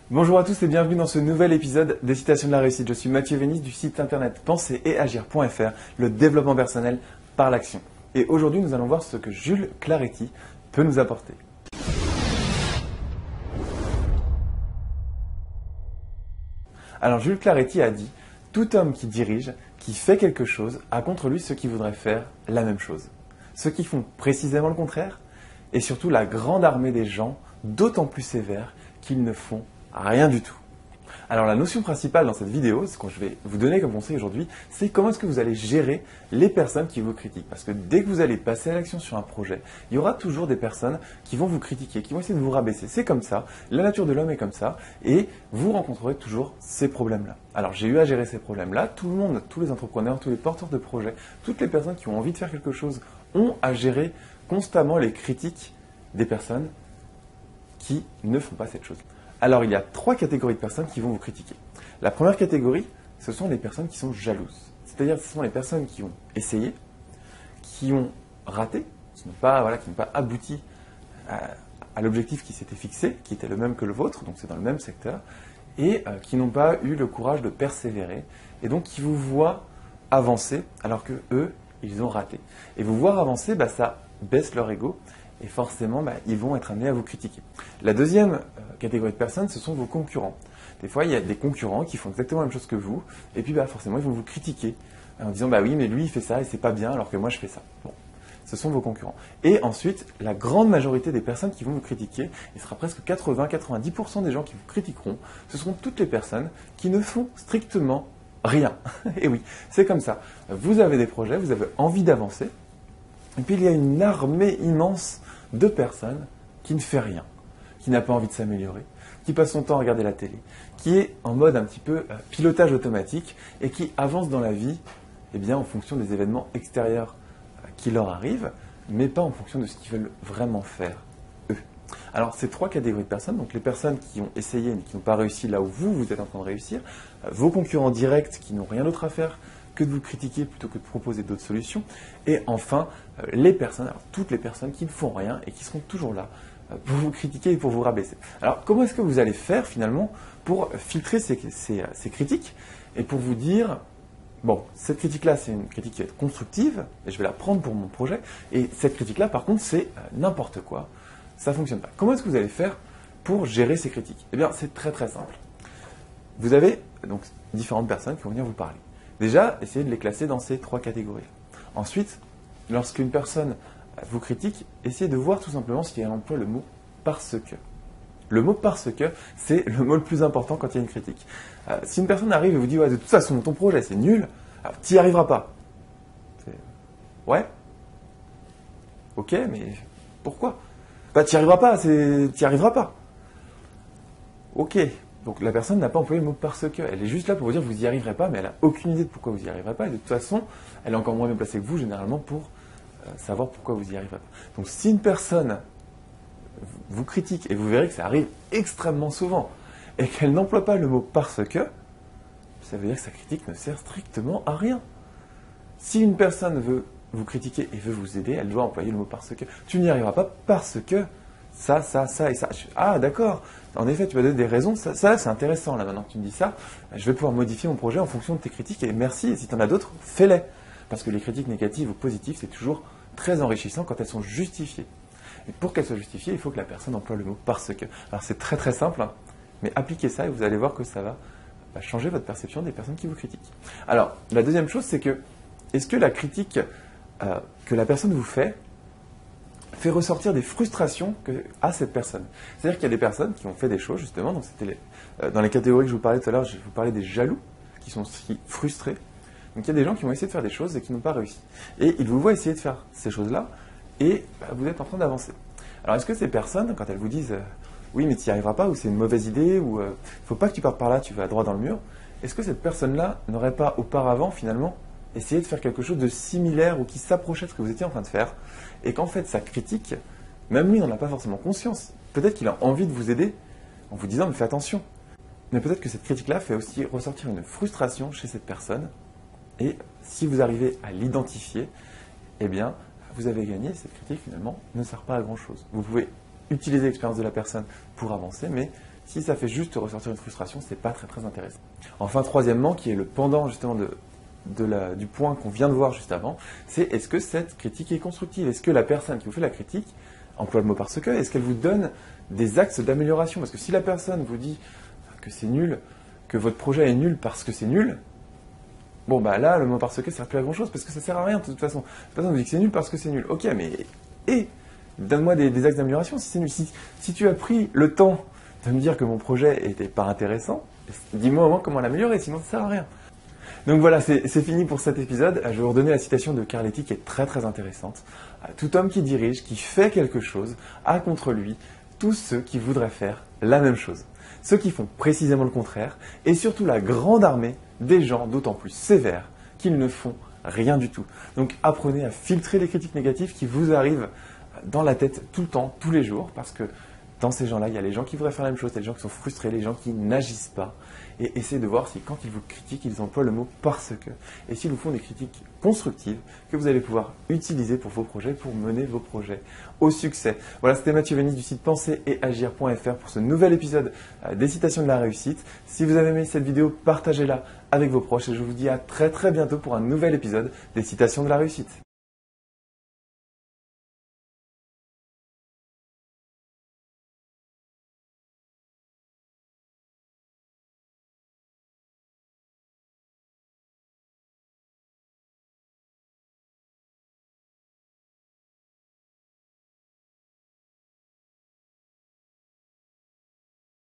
Bonjour à tous et bienvenue dans ce nouvel épisode des Citations de la réussite. Je suis Mathieu Vénis du site internet penser-et-agir.fr, le développement personnel par l'action. Et aujourd'hui, nous allons voir ce que Jules Claretti peut nous apporter. Alors Jules Claretti a dit « Tout homme qui dirige, qui fait quelque chose, a contre lui ceux qui voudraient faire la même chose. Ceux qui font précisément le contraire, et surtout la grande armée des gens, d'autant plus sévères qu'ils ne font rien du tout. » Alors la notion principale dans cette vidéo, ce que je vais vous donner comme conseil aujourd'hui, c'est comment est-ce que vous allez gérer les personnes qui vous critiquent. Parce que dès que vous allez passer à l'action sur un projet, il y aura toujours des personnes qui vont vous critiquer, qui vont essayer de vous rabaisser. C'est comme ça, la nature de l'homme est comme ça, et vous rencontrerez toujours ces problèmes-là. Alors j'ai eu à gérer ces problèmes-là, tout le monde, tous les entrepreneurs, tous les porteurs de projets, toutes les personnes qui ont envie de faire quelque chose ont à gérer constamment les critiques des personnes qui ne font pas cette chose. Alors, il y a 3 catégories de personnes qui vont vous critiquer. La première catégorie, ce sont les personnes qui sont jalouses. C'est-à-dire, ce sont les personnes qui ont essayé, qui ont raté, qui n'ont pas abouti à l'objectif qui s'était fixé, qui était le même que le vôtre, donc c'est dans le même secteur, et qui n'ont pas eu le courage de persévérer, et donc qui vous voient avancer alors que eux, ils ont raté. Et vous voir avancer, ça baisse leur ego, et forcément, ils vont être amenés à vous critiquer. La deuxième catégorie de personnes, ce sont vos concurrents. Des fois, il y a des concurrents qui font exactement la même chose que vous, et puis forcément, ils vont vous critiquer en disant « oui, mais lui, il fait ça, et c'est pas bien, alors que moi, je fais ça. » Bon, ce sont vos concurrents. Et ensuite, la grande majorité des personnes qui vont vous critiquer, il sera presque 80-90% des gens qui vous critiqueront, ce seront toutes les personnes qui ne font strictement rien. Et oui, c'est comme ça. Vous avez des projets, vous avez envie d'avancer, et puis il y a une armée immense de personnes qui ne fait rien, qui n'a pas envie de s'améliorer, qui passe son temps à regarder la télé, qui est en mode un petit peu pilotage automatique et qui avance dans la vie en fonction des événements extérieurs qui leur arrivent, mais pas en fonction de ce qu'ils veulent vraiment faire, eux. Alors, ces 3 catégories de personnes, donc les personnes qui ont essayé mais qui n'ont pas réussi là où vous êtes en train de réussir, vos concurrents directs qui n'ont rien d'autre à faire que de vous critiquer plutôt que de proposer d'autres solutions. Et enfin, les personnes, alors toutes les personnes qui ne font rien et qui seront toujours là pour vous critiquer et pour vous rabaisser. Alors, comment est-ce que vous allez faire finalement pour filtrer ces critiques et pour vous dire, bon, cette critique-là, c'est une critique qui va être constructive et je vais la prendre pour mon projet. Et cette critique-là, par contre, c'est n'importe quoi. Ça ne fonctionne pas. Comment est-ce que vous allez faire pour gérer ces critiques? Eh bien, c'est très très simple. Vous avez donc différentes personnes qui vont venir vous parler. Déjà, essayez de les classer dans ces 3 catégories. Ensuite, lorsqu'une personne vous critique, essayez de voir tout simplement si elle emploie le mot « parce que ». Le mot « parce que », c'est le mot le plus important quand il y a une critique. Si une personne arrive et vous dit « ouais, de toute façon, ton projet, c'est nul, tu n'y arriveras pas ». Ouais. Ok, mais pourquoi? Tu n'y arriveras pas, tu n'y arriveras pas. Ok. Donc la personne n'a pas employé le mot « parce que ». Elle est juste là pour vous dire que vous n'y arriverez pas, mais elle n'a aucune idée de pourquoi vous n'y arriverez pas. Et de toute façon, elle est encore moins bien placée que vous, généralement, pour savoir pourquoi vous n'y arriverez pas. Donc si une personne vous critique, et vous verrez que ça arrive extrêmement souvent, et qu'elle n'emploie pas le mot « parce que », ça veut dire que sa critique ne sert strictement à rien. Si une personne veut vous critiquer et veut vous aider, elle doit employer le mot « parce que ». Tu n'y arriveras pas parce que ça et ça. Ah, d'accord. En effet, tu m'as donné des raisons. Ça c'est intéressant. Là, maintenant que tu me dis ça, je vais pouvoir modifier mon projet en fonction de tes critiques. Et merci. Et si tu en as d'autres, fais-les. Parce que les critiques négatives ou positives, c'est toujours très enrichissant quand elles sont justifiées. Et pour qu'elles soient justifiées, il faut que la personne emploie le mot « parce que ». Alors, c'est très très simple, hein, mais appliquez ça et vous allez voir que ça va changer votre perception des personnes qui vous critiquent. Alors, la deuxième chose, c'est que, est-ce que la critique que la personne vous fait ressortir des frustrations à cette personne. C'est-à-dire qu'il y a des personnes qui ont fait des choses, justement, donc c'était dans les catégories que je vous parlais tout à l'heure, je vous parlais des jaloux, qui sont aussi frustrés. Donc il y a des gens qui vont essayer de faire des choses et qui n'ont pas réussi. Et ils vous voient essayer de faire ces choses-là, et vous êtes en train d'avancer. Alors est-ce que ces personnes, quand elles vous disent « oui, mais tu n'y arriveras pas » ou « c'est une mauvaise idée » ou « il ne faut pas que tu partes par là, tu vas droit dans le mur », est-ce que cette personne-là n'aurait pas auparavant, finalement, essayé de faire quelque chose de similaire ou qui s'approchait de ce que vous étiez en train de faire, et qu'en fait sa critique, même lui n'en a pas forcément conscience. Peut-être qu'il a envie de vous aider en vous disant « mais fais attention ». Mais peut-être que cette critique-là fait aussi ressortir une frustration chez cette personne, et si vous arrivez à l'identifier, eh bien, vous avez gagné. Cette critique, finalement, ne sert pas à grand-chose. Vous pouvez utiliser l'expérience de la personne pour avancer, mais Si ça fait juste ressortir une frustration, c'est pas très intéressant. Enfin, troisièmement, qui est le pendant justement du point qu'on vient de voir juste avant, c'est est-ce que cette critique est constructive? Est-ce que la personne qui vous fait la critique emploie le mot par ce que, est-ce qu'elle vous donne des axes d'amélioration? Parce que si la personne vous dit que c'est nul, que votre projet est nul parce que c'est nul, bon bah là, le mot par ce que ne sert plus à grand chose parce que ça sert à rien de toute façon. La personne vous dit que c'est nul parce que c'est nul. Ok, mais donne-moi des axes d'amélioration si c'est nul. Si tu as pris le temps de me dire que mon projet n'était pas intéressant, dis-moi au moins comment l'améliorer, sinon ça sert à rien. Donc voilà, c'est fini pour cet épisode. Je vais vous redonner la citation de Carletti qui est très intéressante. Tout homme qui dirige, qui fait quelque chose, a contre lui tous ceux qui voudraient faire la même chose. Ceux qui font précisément le contraire, et surtout la grande armée des gens d'autant plus sévères qu'ils ne font rien du tout. Donc apprenez à filtrer les critiques négatives qui vous arrivent dans la tête tout le temps, tous les jours, parce que dans ces gens-là, il y a les gens qui voudraient faire la même chose, il y a les gens qui sont frustrés, les gens qui n'agissent pas. Et essayez de voir si quand ils vous critiquent, ils emploient le mot parce que. Et s'ils vous font des critiques constructives que vous allez pouvoir utiliser pour vos projets, pour mener vos projets au succès. Voilà, c'était Mathieu Vénis du site pensereetagir.fr pour ce nouvel épisode des citations de la réussite. Si vous avez aimé cette vidéo, partagez-la avec vos proches et je vous dis à très bientôt pour un nouvel épisode des citations de la réussite.